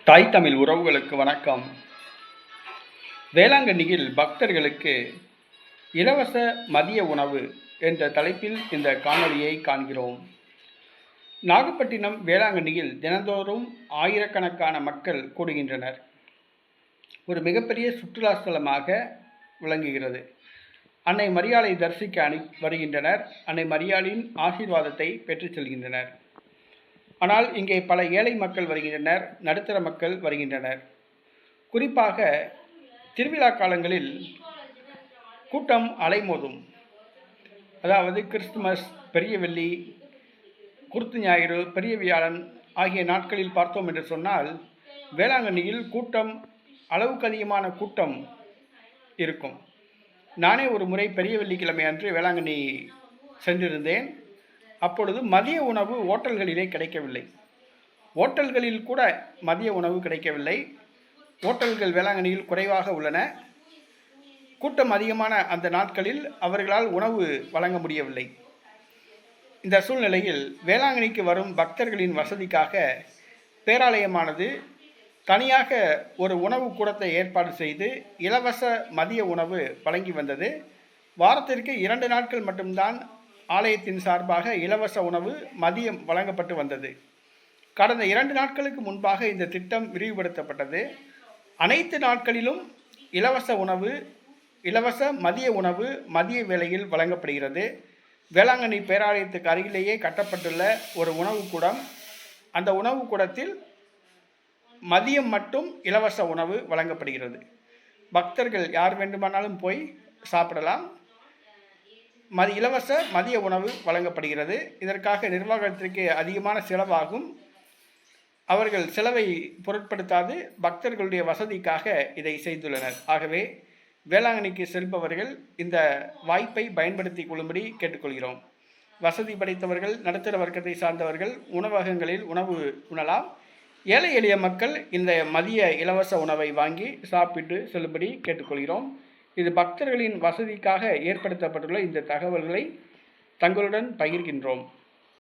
தாய் தமிழ் உறவுகளுக்கு வணக்கம். வேளாங்கண்ணியில் பக்தர்களுக்கு இலவச மதிய உணவு என்ற தலைப்பில் இந்த காணொளியை காண்கிறோம். நாகப்பட்டினம் வேளாங்கண்ணியில் தினந்தோறும் ஆயிரக்கணக்கான மக்கள் கூடுகின்றனர். ஒரு மிகப்பெரிய சுற்றுலா ஸ்தலமாக விளங்குகிறது. அன்னை மரியாளை தரிசிக்க வருகின்றனர். அன்னை மரியாளின் ஆசீர்வாதத்தை பெற்றுச் செல்கின்றனர். ஆனால் இங்கே பல ஏழை மக்கள் வருகின்றனர், நடுத்தர மக்கள் வருகின்றனர். குறிப்பாக திருவிழா காலங்களில் கூட்டம் அலைமோதும். அதாவது கிறிஸ்துமஸ், பெரிய வெள்ளி, குருத்து ஞாயிறு, பெரிய வியாழன் ஆகிய நாட்களில் பார்த்தோம் என்று சொன்னால் வேளாங்கண்ணியில் கூட்டம், அளவுக்கு அதிகமான கூட்டம் இருக்கும். நானே ஒரு முறை பெரிய வெள்ளிக்கிழமை அன்று வேளாங்கண்ணி சென்றிருந்தேன். அப்பொழுது மதிய உணவு ஓட்டல்களிலே கிடைக்கவில்லை. ஓட்டல்களில் கூட மதிய உணவு கிடைக்கவில்லை. ஓட்டல்கள் வேளாங்கண்ணியில் குறைவாக உள்ளன. கூட்டம் அதிகமான அந்த நாட்களில் அவர்களால் உணவு வழங்க முடியவில்லை. இந்த சூழ்நிலையில் வேளாங்கண்ணிக்கு வரும் பக்தர்களின் வசதிக்காக பேராலயமானது தனியாக ஒரு உணவு கூடத்தை ஏற்பாடு செய்து இலவச மதிய உணவு வழங்கி வந்தது. வாரத்திற்கு 2 நாட்கள் மட்டும்தான் ஆலயத்தின் சார்பாக இலவச உணவு மதியம் வழங்கப்பட்டு வந்தது. கடந்த 2 நாட்களுக்கு முன்பாக இந்த திட்டம் விரிவுபடுத்தப்பட்டது. அனைத்து நாட்களிலும் இலவச உணவு, இலவச மதிய உணவு மதிய வேளையில் வழங்கப்படுகிறது. வேளாங்கண்ணி பேராலயத்துக்கு அருகிலேயே கட்டப்பட்டுள்ள ஒரு உணவு கூடம். அந்த உணவு கூடத்தில் மதியம் மட்டும் இலவச உணவு வழங்கப்படுகிறது. பக்தர்கள் யார் வேண்டுமானாலும் போய் சாப்பிடலாம். இலவச மதிய உணவு வழங்கப்படுகிறது. இதற்காக நிர்வாகத்திற்கு அதிகமான செலவாகும். அவர்கள் செலவை பொருட்படுத்தாது பக்தர்களுடைய வசதிக்காக இதை செய்துள்ளனர். ஆகவே வேளாங்கண்ணிக்கு செல்பவர்கள் இந்த வாய்ப்பை பயன்படுத்தி கொள்ளும்படி கேட்டுக்கொள்கிறோம். வசதி படைத்தவர்கள், நடுத்தர வர்க்கத்தை சார்ந்தவர்கள் உணவகங்களில் உணவு உண்ணலாம். ஏழை எளிய மக்கள் இந்த மதிய இலவச உணவை வாங்கி சாப்பிட்டு செல்லும்படி கேட்டுக்கொள்கிறோம். இது பக்தர்களின் வசதிக்காக ஏற்படுத்தப்பட்டுள்ள இந்த தகவல்களை தங்களுடன் பகிர்கின்றோம்.